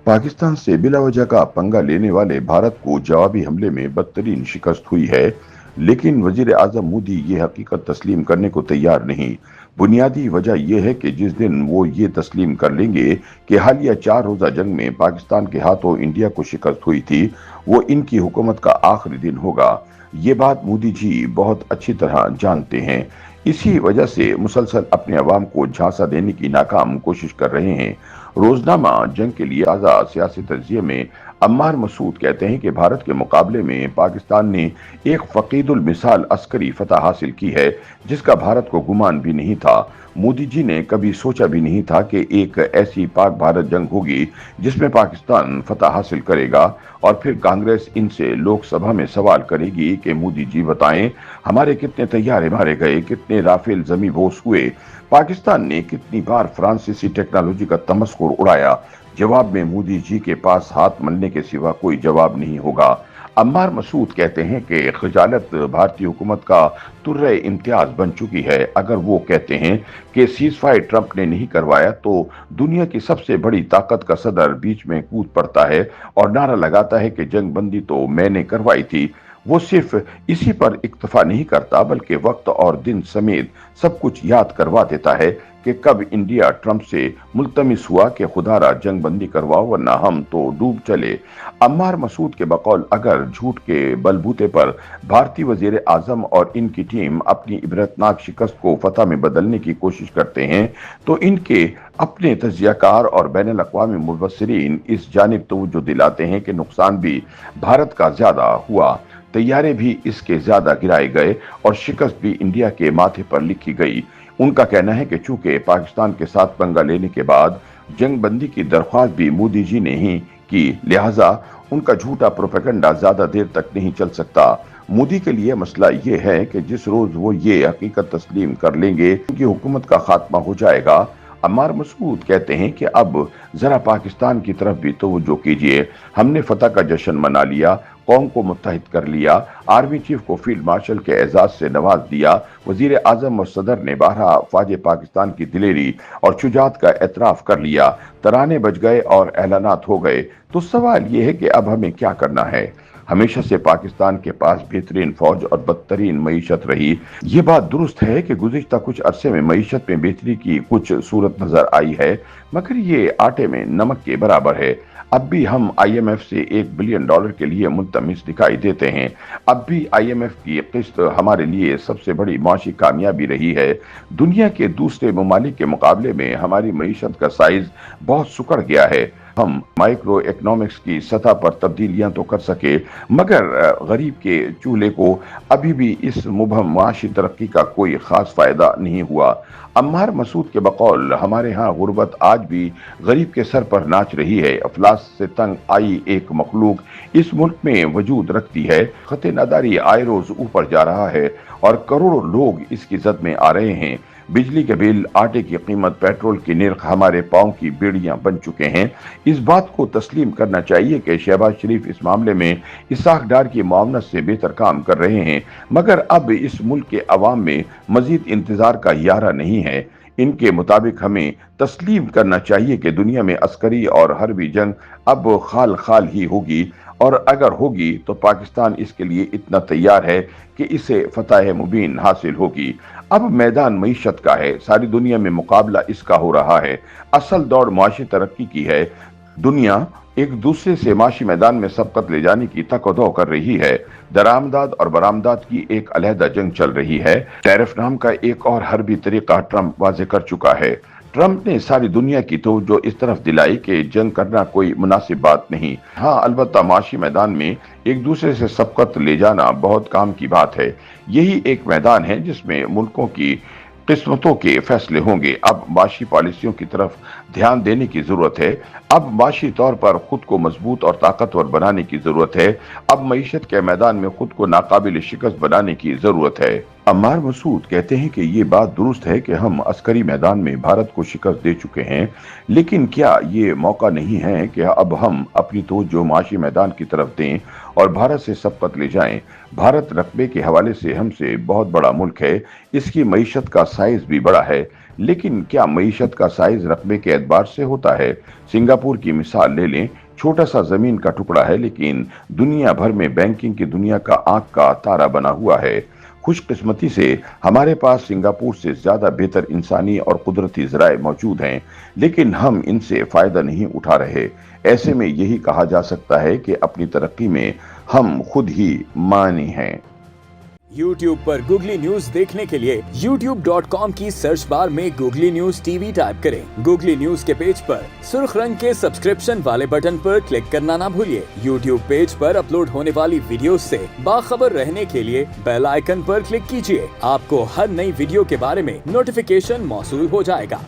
पाकिस्तान से बिलावजह का पंगा लेने वाले भारत को जवाबी हमले में बदतरीन शिकस्त हुई है, लेकिन वजीर आजम मोदी ये हकीकत तस्लीम करने को तैयार नहीं। बुनियादी वजह यह है कि जिस दिन वो ये तस्लीम कर लेंगे कि हालिया 4 रोज़ा जंग में पाकिस्तान के हाथों इंडिया को शिकस्त हुई थी, वो इनकी हुकूमत का आखिरी दिन होगा। ये बात मोदी जी बहुत अच्छी तरह जानते हैं। इसी वजह से मुसलसल अपने अवाम को झांसा देने की नाकाम कोशिश कर रहे हैं। रोजनामा जंग के लिए ताज़ा सियासी तज्जिये में अम्मार मसूद कहते हैं कि भारत के मुकाबले में पाकिस्तान ने एक फकीदुल मिसाल अस्करी फतह हासिल की है, जिसका भारत को गुमान भी नहीं था। मोदी जी ने कभी सोचा भी नहीं था कि एक ऐसी पाक भारत जंग होगी जिसमें पाकिस्तान फतह हासिल करेगा, और फिर कांग्रेस इनसे लोकसभा में सवाल करेगी कि मोदी जी बताएं, हमारे कितने तैयारे मारे गए, कितने राफेल जमी बोस हुए, पाकिस्तान ने कितनी बार फ्रांसीसी टेक्नोलॉजी का तमस्कुर उड़ाया। जवाब में मोदी जी के पास हाथ मलने के सिवा कोई जवाब नहीं होगा। अम्मार मसूद कहते हैं कि खजालत भारतीय हुकूमत का तुर्रे इम्तियाज बन चुकी है। अगर वो कहते हैं कि सीज़फायर ट्रंप ने नहीं करवाया, तो दुनिया की सबसे बड़ी ताकत का सदर बीच में कूद पड़ता है और नारा लगाता है कि जंग बंदी तो मैंने करवाई थी। वो सिर्फ इसी पर इक्तफा नहीं करता, बल्कि वक्त और दिन समेत सब कुछ याद करवा देता है कि कब इंडिया ट्रंप से मुल्तमिस हुआ कि खुदारा जंग बंदी करवाओ वरना हम तो डूब चले। अम्मार मसूद के बकौल अगर झूठ के बलबूते पर भारतीय वजीर आजम और इनकी टीम अपनी इबरतनाक शिकस्त को फतह में बदलने की कोशिश करते हैं, तो इनके अपने तजियाकार और बैनुल अक़वामी मुबस्सिरीन इस जानिब तवज्जो दिलाते हैं कि नुकसान भी भारत का ज्यादा हुआ, तैयारे भी इसके ज्यादा गिराए गए और शिकस्त भी इंडिया के माथे पर लिखी गई। उनका कहना है कि चूंकि पाकिस्तान के साथ पंगा लेने के बाद जंग बंदी की दरख्वास्त भी मोदी जी ने ही की, लिहाजा उनका झूठा प्रोपेगेंडा ज्यादा देर तक नहीं चल सकता। मोदी के लिए मसला ये है कि जिस रोज वो ये हकीकत तस्लीम कर लेंगे, उनकी हुकूमत का खात्मा हो जाएगा। अम्मार मसूद कहते हैं कि अब जरा पाकिस्तान की तरफ भी तवज्जो कीजिए। हमने फतह का जश्न मना लिया, कौम को मुत्तहिद कर लिया, आर्मी चीफ को फील्ड मार्शल के एजाज से नवाज दिया, वजीर आजम और सदर ने 12 अफवाज पाकिस्तान की दिलेरी और शुजात का एतराफ कर लिया, तराने बज गए और ऐलानात हो गए। तो सवाल यह है कि अब हमें क्या करना है। हमेशा से पाकिस्तान के पास बेहतरीन फौज और बदतरीन मईशत रही। ये बात दुरुस्त है कि गुज़िश्ता कुछ अरसे में मईशत में बेहतरी की कुछ सूरत नजर आई है, मगर ये आटे में नमक के बराबर है। अब भी हम IMF से $1 बिलियन के लिए मुल्तमिस दिखाई देते हैं। अब भी IMF की किस्त हमारे लिए सबसे बड़ी माशी कामयाबी रही है। दुनिया के दूसरे ममालिक के मुकाबले में हमारी मईशत का साइज बहुत सुकड़ गया है। हम माइक्रो इकोनॉमिक्स की सतह पर तब्दीलियां तो कर सके, मगर गरीब के चूल्हे को अभी भी इस मुबहम माशी तरक्की का कोई खास फायदा नहीं हुआ। अम्मार मसूद के बकौल हमारे यहाँ गुर्बत आज भी गरीब के सर पर नाच रही है। अफलास से तंग आई एक मखलूक इस मुल्क में वजूद रखती है। खते नादारी आए रोज ऊपर जा रहा है और करोड़ों लोग इसकी जद में आ रहे हैं। बिजली के बिल, आटे की कीमत, पेट्रोल की निर्ख हमारे पांव की बेड़ियां बन चुके हैं। इस बात को तस्लीम करना चाहिए कि शहबाज शरीफ इस मामले में इसहाक डार की मुआवनत से बेहतर काम कर रहे हैं, मगर अब इस मुल्क के अवाम में मजीद इंतजार का यारा नहीं है। इनके मुताबिक हमें तस्लीम करना चाहिए कि दुनिया में अस्करी और हरबी जंग अब खाल खाल ही होगी, और अगर होगी तो पाकिस्तान इसके लिए इतना तैयार है कि इसे फतह मुबीन हासिल होगी। अब मैदान मईशत का है, सारी दुनिया में मुकाबला इसका हो रहा है। असल दौड़ माशी तरक्की की है। दुनिया एक दूसरे से माशी मैदान में सबकत ले जाने की तकदो कर रही है। दरामदाद और बरामदाद की एक अलहदा जंग चल रही है। टैरिफ नाम का एक और हरबी तरीका ट्रंप वाजे कर चुका है। ट्रंप ने सारी दुनिया की तवज्जो इस तरफ दिलाई कि जंग करना कोई मुनासिब बात नहीं। हाँ, अलबत्ता माशी मैदान में एक दूसरे से सबकत ले जाना बहुत काम की बात है। यही एक मैदान है जिसमें मुल्कों की किस्मतों के फैसले होंगे। अब माशी पॉलिसियों की तरफ ध्यान देने की जरूरत है। अब माशी तौर पर खुद को मजबूत और ताकतवर बनाने की जरूरत है। अब मईशत के मैदान में खुद को नाकाबिल शिकस्त बनाने की जरूरत है। अम्मार मसूद कहते हैं कि ये बात दुरुस्त है कि हम अस्करी मैदान में भारत को शिकस्त दे चुके हैं, लेकिन क्या ये मौका नहीं है कि अब हम अपनी तवज्जो माशी मैदान की तरफ दें और भारत से सबकत ले जाएं। भारत रकबे के हवाले से हमसे बहुत बड़ा मुल्क है, इसकी मईशत का साइज भी बड़ा है, लेकिन क्या मईशत का साइज रकबे के एतबार से होता है? सिंगापुर की मिसाल ले लें। छोटा सा जमीन का टुकड़ा है, लेकिन दुनिया भर में बैंकिंग की दुनिया का आंख का तारा बना हुआ है। खुशकिस्मती से हमारे पास सिंगापुर से ज्यादा बेहतर इंसानी और कुदरती जराए मौजूद हैं, लेकिन हम इनसे फायदा नहीं उठा रहे। ऐसे में यही कहा जा सकता है कि अपनी तरक्की में हम खुद ही मानी हैं। YouTube पर गूगली न्यूज देखने के लिए youtube.com की सर्च बार में गूगली न्यूज टीवी टाइप करें। गूगली न्यूज के पेज पर सुर्ख रंग के सब्सक्रिप्शन वाले बटन पर क्लिक करना ना भूलिए। YouTube पेज पर अपलोड होने वाली वीडियोस से बाखबर रहने के लिए बेल आइकन पर क्लिक कीजिए। आपको हर नई वीडियो के बारे में नोटिफिकेशन मौसूल हो जाएगा।